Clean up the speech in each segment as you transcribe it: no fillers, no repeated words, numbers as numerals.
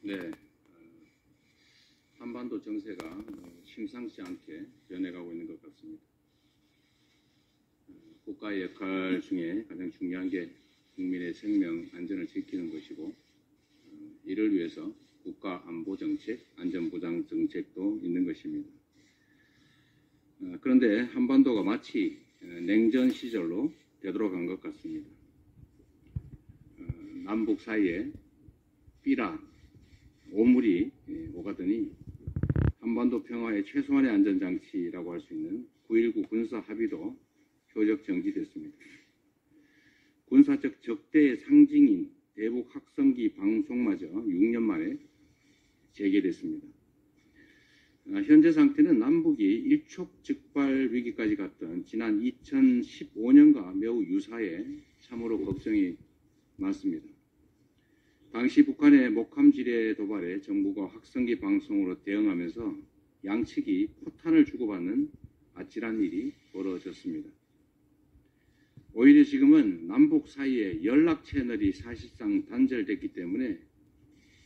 네, 한반도 정세가 심상치 않게 변해가고 있는 것 같습니다. 국가의 역할 중에 가장 중요한 게 국민의 생명 안전을 지키는 것이고, 이를 위해서 국가 안보 정책, 안전보장 정책도 있는 것입니다. 그런데 한반도가 마치 냉전 시절로 되돌아간 것 같습니다. 남북 사이에 삐라, 오물이 오가더니 한반도 평화의 최소한의 안전장치라고 할 수 있는 9.19 군사 합의도 효력 정지됐습니다. 군사적 적대의 상징인 대북 확성기 방송마저 6년 만에 재개됐습니다. 현재 상태는 남북이 일촉즉발 위기까지 갔던 지난 2015년과 매우 유사해 참으로 걱정이 많습니다. 당시 북한의 목함지뢰 도발에 정부가 확성기 방송으로 대응하면서 양측이 포탄을 주고받는 아찔한 일이 벌어졌습니다. 오히려 지금은 남북 사이에 연락 채널이 사실상 단절됐기 때문에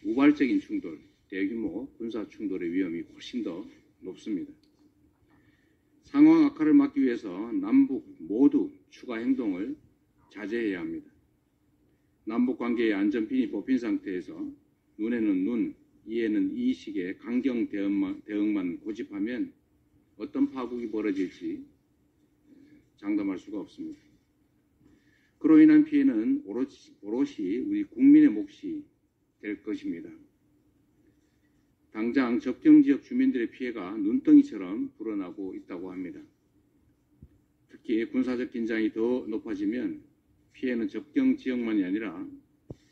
우발적인 충돌, 대규모 군사 충돌의 위험이 훨씬 더 높습니다. 상황 악화를 막기 위해서 남북 모두 추가 행동을 자제해야 합니다. 남북 관계의 안전핀이 뽑힌 상태에서 눈에는 눈, 이에는 이식의 강경 대응만 고집하면 어떤 파국이 벌어질지 장담할 수가 없습니다. 그로 인한 피해는 오롯이 우리 국민의 몫이 될 것입니다. 당장 접경지역 주민들의 피해가 눈덩이처럼 불어나고 있다고 합니다. 특히 군사적 긴장이 더 높아지면 피해는 접경 지역만이 아니라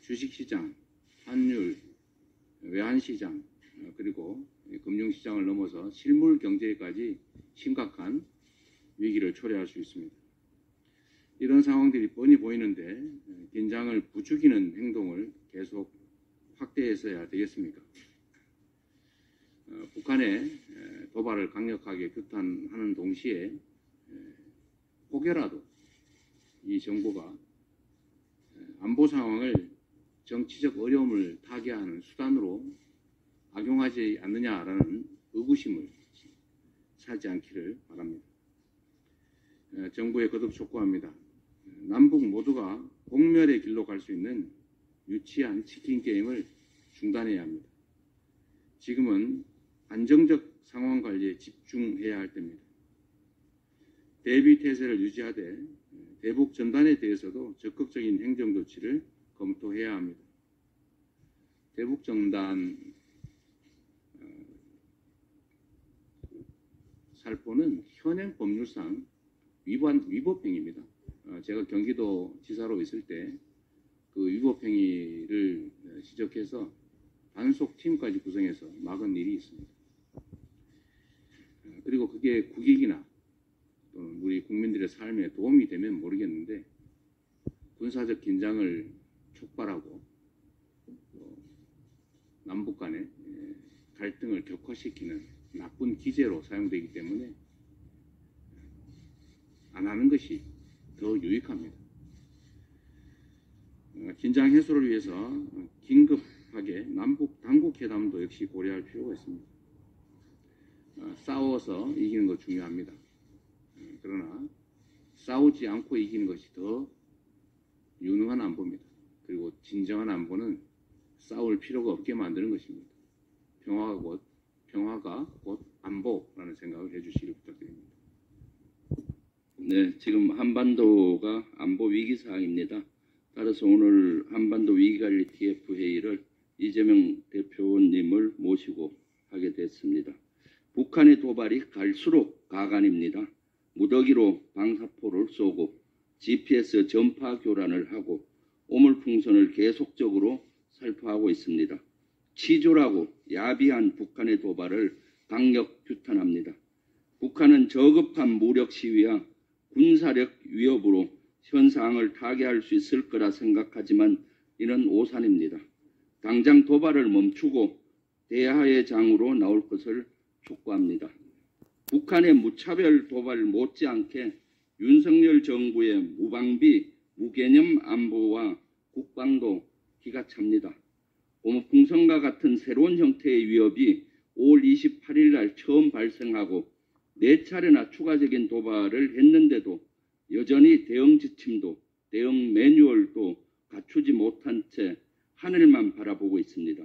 주식시장, 환율, 외환시장, 그리고 금융시장을 넘어서 실물 경제까지 심각한 위기를 초래할 수 있습니다. 이런 상황들이 뻔히 보이는데 긴장을 부추기는 행동을 계속 확대해서야 되겠습니까? 북한의 도발을 강력하게 규탄하는 동시에 혹여라도 이 정부가 안보 상황을 정치적 어려움을 타개하는 수단으로 악용하지 않느냐라는 의구심을 사지 않기를 바랍니다. 정부에 거듭 촉구합니다. 남북 모두가 공멸의 길로 갈 수 있는 유치한 치킨 게임을 중단해야 합니다. 지금은 안정적 상황 관리에 집중해야 할 때입니다. 대비 태세를 유지하되 대북 전단에 대해서도 적극적인 행정 조치를 검토해야 합니다. 대북 전단 살포는 현행 법률상 위법행위입니다. 제가 경기도 지사로 있을 때 그 위법행위를 지적해서 단속팀까지 구성해서 막은 일이 있습니다. 그리고 그게 국익이나 또는 우리 국민들의 삶에 도움이 되면 모르겠는데 군사적 긴장을 촉발하고 남북 간의 갈등을 격화시키는 나쁜 기제로 사용되기 때문에 안 하는 것이 더 유익합니다. 긴장 해소를 위해서 긴급하게 남북 당국회담도 역시 고려할 필요가 있습니다. 싸워서 이기는 것 중요합니다. 그러나 싸우지 않고 이기는 것이 더 유능한 안보입니다. 그리고 진정한 안보는 싸울 필요가 없게 만드는 것입니다. 평화가 곧 안보라는 생각을 해주시길 부탁드립니다. 네, 지금 한반도가 안보 위기 사항입니다. 따라서 오늘 한반도 위기관리 TF 회의를 이재명 대표님을 모시고 하게 됐습니다. 북한의 도발이 갈수록 가관입니다. 무더기로 방사포를 쏘고 GPS 전파 교란을 하고 오물풍선을 계속적으로 살포하고 있습니다. 치졸하고 야비한 북한의 도발을 강력 규탄합니다. 북한은 저급한 무력 시위와 군사력 위협으로 현 상황을 타개할 수 있을 거라 생각하지만 이는 오산입니다. 당장 도발을 멈추고 대화의 장으로 나올 것을 촉구합니다. 북한의 무차별 도발 못지않게 윤석열 정부의 무방비, 무개념 안보와 국방도 기가 찹니다. 고무풍선과 같은 새로운 형태의 위협이 5월 28일 날 처음 발생하고 4차례나 추가적인 도발을 했는데도 여전히 대응 지침도 대응 매뉴얼도 갖추지 못한 채 하늘만 바라보고 있습니다.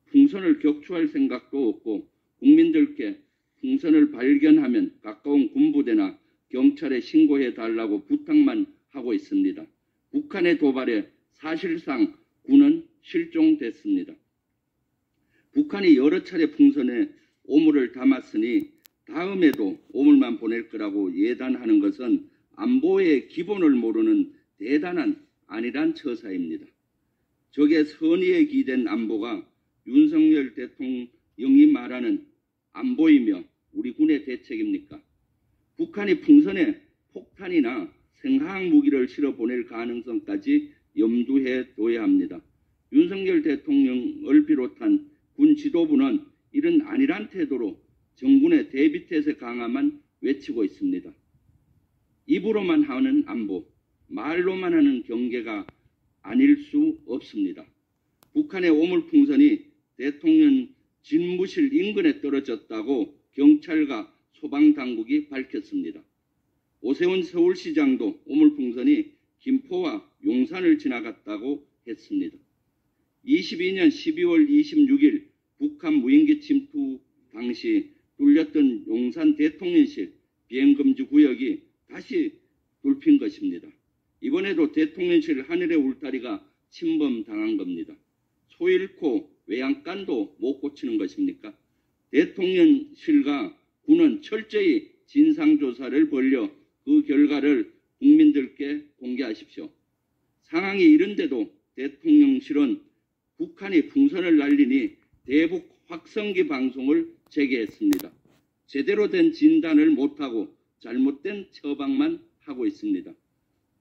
풍선을 격추할 생각도 없고 국민들께 풍선을 발견하면 가까운 군부대나 경찰에 신고해 달라고 부탁만 하고 있습니다. 북한의 도발에 사실상 군은 실종됐습니다. 북한이 여러 차례 풍선에 오물을 담았으니 다음에도 오물만 보낼 거라고 예단하는 것은 안보의 기본을 모르는 대단한 안일한 처사입니다. 적의 선의에 기댄 안보가 윤석열 대통령이 말하는 안보이며 우리 군의 대책입니까? 북한이 풍선에 폭탄이나 생화학 무기를 실어 보낼 가능성까지 염두에 둬야 합니다. 윤석열 대통령을 비롯한 군 지도부는 이런 안일한 태도로 정군의 대비태세 강화만 외치고 있습니다. 입으로만 하는 안보, 말로만 하는 경계가 아닐 수 없습니다. 북한의 오물풍선이 대통령 집무실 인근에 떨어졌다고 경찰과 소방당국이 밝혔습니다. 오세훈 서울시장도 오물풍선이 김포와 용산을 지나갔다고 했습니다. 22년 12월 26일 북한 무인기 침투 당시 뚫렸던 용산 대통령실 비행금지 구역이 다시 뚫힌 것입니다. 이번에도 대통령실 하늘의 울타리가 침범당한 겁니다. 소 잃고 외양간도 못 고치는 것입니까? 대통령실과 군은 철저히 진상조사를 벌여 그 결과를 국민들께 공개하십시오. 상황이 이런데도 대통령실은 북한이 풍선을 날리니 대북 확성기 방송을 재개했습니다. 제대로 된 진단을 못하고 잘못된 처방만 하고 있습니다.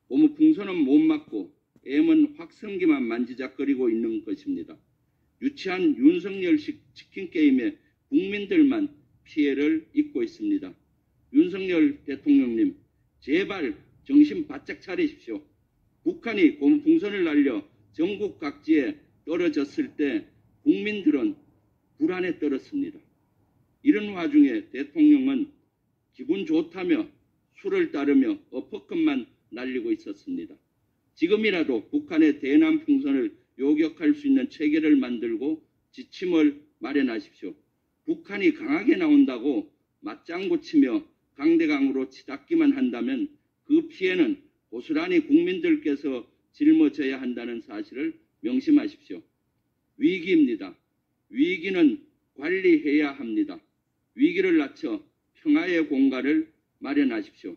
고무풍선은 못 맞고 M은 확성기만 만지작거리고 있는 것입니다. 유치한 윤석열식 치킨게임에 국민들만 피해를 입고 있습니다. 윤석열 대통령님, 제발 정신 바짝 차리십시오. 북한이 고무풍선을 날려 전국 각지에 떨어졌을 때 국민들은 불안에 떨었습니다. 이런 와중에 대통령은 기분 좋다며 술을 따르며 어퍼컷만 날리고 있었습니다. 지금이라도 북한의 대남 풍선을 요격할 수 있는 체계를 만들고 지침을 마련하십시오. 북한이 강하게 나온다고 맞장구 치며 강대강으로 치닫기만 한다면 그 피해는 고스란히 국민들께서 짊어져야 한다는 사실을 명심하십시오. 위기입니다. 위기는 관리해야 합니다. 위기를 낮춰 평화의 공간을 마련하십시오.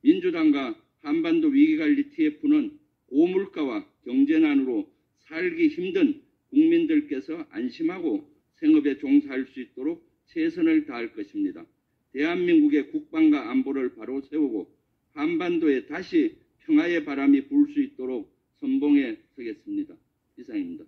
민주당과 한반도 위기관리 TF는 고물가와 경제난으로 살기 힘든 국민들께서 안심하고 생업에 종사할 수 있도록 최선을 다할 것입니다. 대한민국의 국방과 안보를 바로 세우고 한반도에 다시 평화의 바람이 불 수 있도록 선봉에 서겠습니다. 이상입니다.